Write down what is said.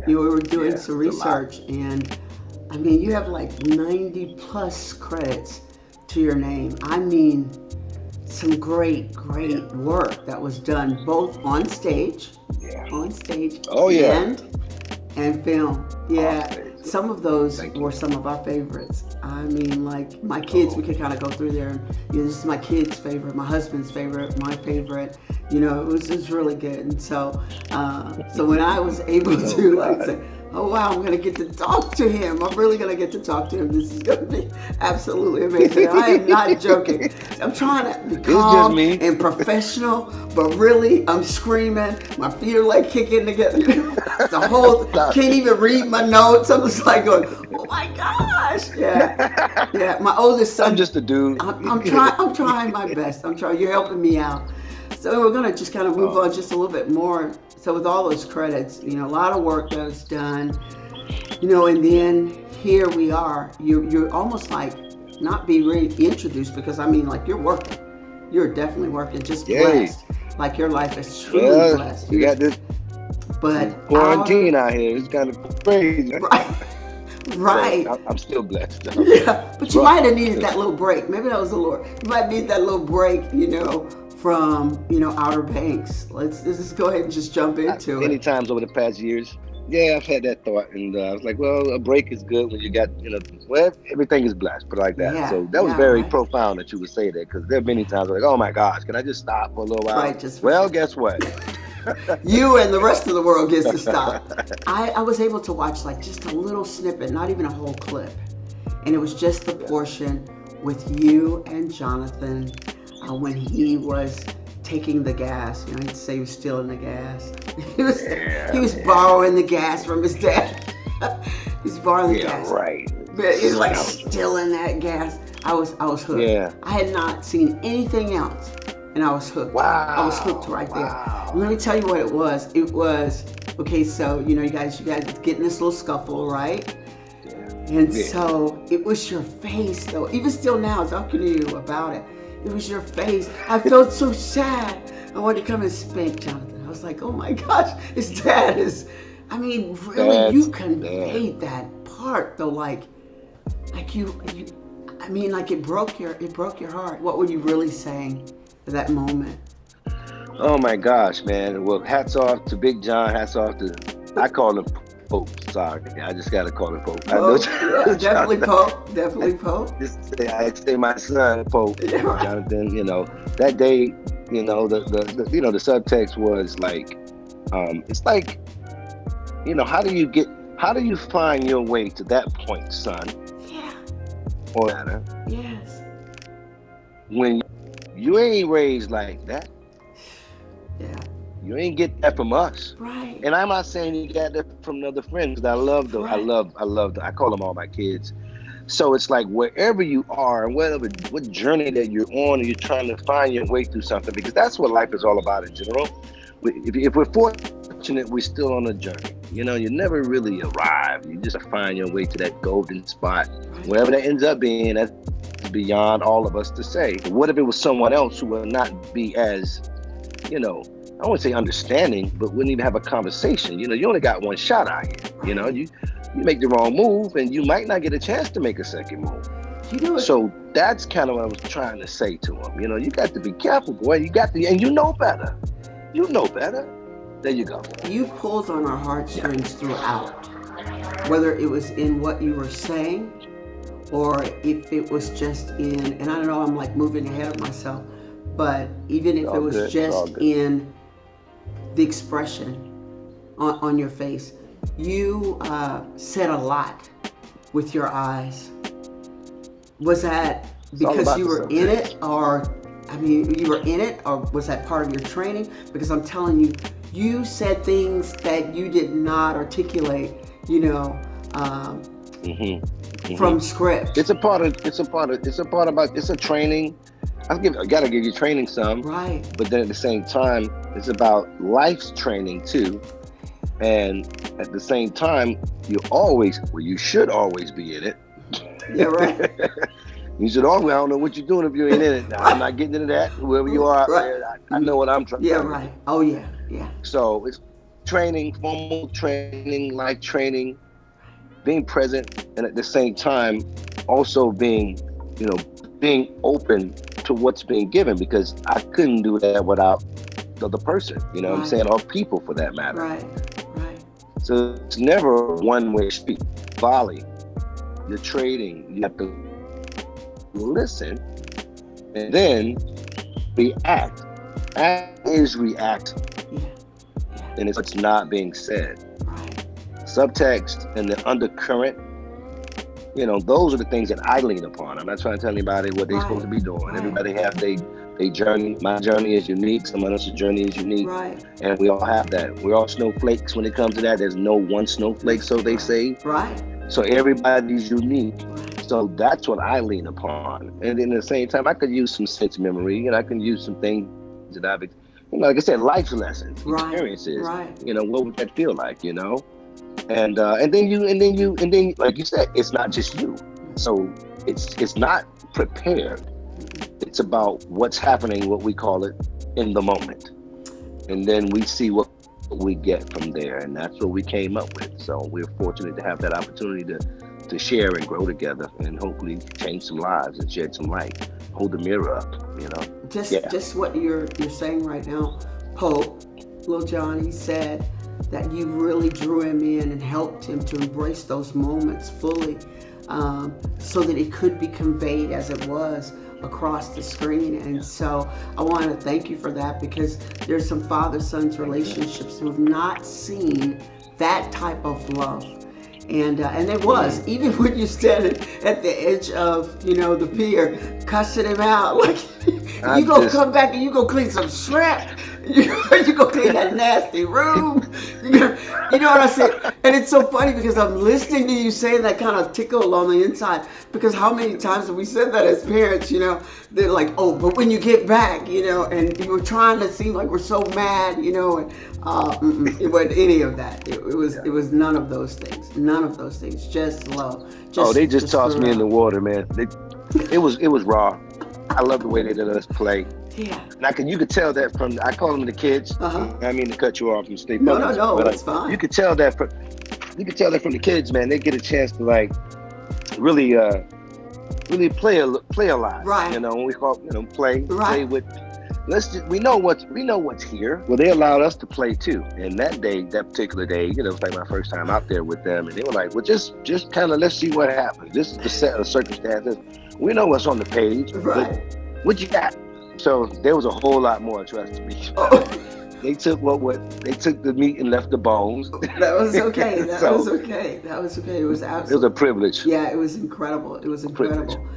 You were doing Yeah, some it's a lot. research, and I mean, you have like 90 plus credits to your name. I mean, some great, Yeah, great work that was done both yeah. on stage, Oh yeah, and film. on Yeah, stage. Yeah. some of those Thank were you. some of our favorites. I mean, like my kids, we Oh, could kind of go through there. And, this is my kid's favorite, my husband's favorite, my favorite. It was really good. And so when I was able oh to like God. say, oh wow, I'm gonna get to talk to him. I'm really gonna get to talk to him. This is gonna be absolutely amazing. And I am not joking. I'm trying to be It's just calm me. and professional, but really I'm screaming. My feet are like kicking together. The whole Stop can't it. even read my notes. I'm just like going, oh my gosh, yeah, yeah. My oldest I'm son, just a dude. I'm trying my best. I'm trying. You're helping me out. So we're gonna just kind of move Oh, on just a little bit more. So with all those credits, a lot of work that was done, and then here we are. You're almost like not being reintroduced because I mean, like you're working. You're definitely working. Just yay. blessed. Like your life is truly Well, blessed. we got But this outer, quarantine out here. It's kind of crazy. right, But right. I'm still blessed though. Yeah, It's but you rough. might have needed that little break. Maybe that was the Lord. You might need that little break, from Outer Banks. Let's just go ahead and just jump into Many it. times over the past years, yeah, I've had that thought, and I was like, well, a break is good when you got, well, everything is blessed, put it like that. Yeah, So that was yeah, very right, profound that you would say that, because there are many times like, oh my gosh, can I just stop for a little while? right. Just for Well, sure. guess what? You and the rest of the world gets to stop. I was able to watch like just a little snippet, not even a whole clip, and it was just the Yeah, portion with you and Jonathan when he was taking the gas. He'd say he was stealing the gas. He was he yeah, was borrowing the gas from his dad. He's borrowing the yeah, gas. right. But he's like Scoundrel. stealing that gas. I was hooked. Yeah. I had not seen anything else, and I was hooked. I was hooked Wow. right there. And Wow. let me tell you what it was. It was okay. So you guys get in this little scuffle, right? Yeah. And Yeah. so it was your face, though. Even still now, talking to you about it, it was your face. I felt so sad. I wanted to come and spank Jonathan. I was like, oh my gosh, his dad is. I mean, really, you That's man. conveyed that part, though. Like you. I mean, like it broke your heart. What were you really saying at that moment? Oh my gosh, man. Well, hats off to Big John. Hats off to, I call him Pope. Sorry. I just got to call him Pope. I know Pope, yeah, definitely Jonathan. Pope, I definitely Pope. I say my son, Pope. Yeah, right. Jonathan, that day, the subtext was like, it's like, how do you find your way to that point, son? Yeah, Or matter, yes, when you ain't raised like that. yeah, You ain't get that from us. right, And I'm not saying you got that from another friend, because I love them. right, I call them all my kids. So it's like wherever you are and what journey that you're on, and you're trying to find your way through something, because that's what life is all about in general. If we're fortunate, we're still on a journey. You never really arrive. You just find your way to that golden spot, right. wherever that ends up being. That's beyond all of us to say. What if it was someone else who would not be as, I wouldn't say understanding, but wouldn't even have a conversation. You only got one shot out here. Right. You make the wrong move, and you might not get a chance to make a second move. You do it. So that's kind of what I was trying to say to him. You got to be careful, boy. And you know better. You know better. There you go. You pulled on our Yeah. heartstrings throughout, whether it was in what you were saying or if it was just in, and I don't know, I'm like moving ahead of myself, but even It's if it all was good. It's all just good. in the expression on your face, you said a lot with your eyes. Was that It's all because about you the were in subtext. it, or I mean, you were in it, or was that part of your training? Because I'm telling you, you said things that you did not articulate, hmm hmm from script. It's a training. I gotta give you training some, Right. but then at the same time, it's about life's training too. And at the same time, you should always be in it. Yeah, right. You said, "Oh, well, I don't know what you're doing if you ain't in it." Now, I'm not getting into that. Whoever you are out Right. there, I know what I'm trying Yeah, to do. right. Oh, yeah, yeah. So it's training, formal training, like training, being present, and at the same time, also being, being open to what's being given, because I couldn't do that without the other person, you know what I'm Right. saying, or people for that matter. Right, right. So it's never a one-way street. Volley, you're trading, you have to listen and then react. Act is react, Yeah, yeah. and it's what's not being said. Right. Subtext and the undercurrent, those are the things that I lean upon. I'm not trying to tell anybody what they're supposed to be doing. Right. Everybody have their journey. My journey is unique. Someone else's journey is unique. Right. And we all have that. We're all snowflakes when it comes to that. There's no one snowflake, so they say. Right. So everybody's unique. Right. So that's what I lean upon. And then at the same time, I could use some sense memory, and I can use some things that I've, like I said, life lessons, experiences. Right. What would that feel like, And then like you said, it's not just you. So it's not prepared. It's about what's happening, what we call it, in the moment. And then we see what we get from there. And that's what we came up with. So we're fortunate to have that opportunity to share and grow together and hopefully change some lives and shed some light. Hold the mirror up, Just what you're saying right now, Pope, Lil Johnny said that you really drew him in and helped him to embrace those moments fully, so that it could be conveyed as it was across the screen. And so I want to thank you for that, because there's some father-son relationships who have not seen that type of love. And it was, even when you're standing at the edge of, the pier, cussing him out, like, you go come back and you go clean some shrimp. You go clean that nasty room. You know what I said? And it's so funny because I'm listening to you saying that, kind of tickle on the inside, because how many times have we said that as parents, they're like, oh, but when you get back, and you were trying to seem like we're so mad, and it wasn't any of that. It was none of those things. None of those things. Just love. They just tossed me in the water, man. It was raw. I love the way they let us play. Yeah. Now, you could tell that from, I call them the kids. Uh-huh. I mean to cut you off and stay focused. No, but it's fine. You could tell that from the kids, man. They get a chance to really play a lot. Right. When we call play. Right. Play with. We know what's here. Well, they allowed us to play too. And that particular day, it was like my first time out there with them, and they were like, well, just kind of, let's see what happens. This is the set of circumstances. We know what's on the page. Right. What you got? So there was a whole lot more, trust me. Oh. They took they took the meat and left the bones. That was okay. That was okay. It was absolutely. It was a privilege. Yeah, it was incredible. It was incredible.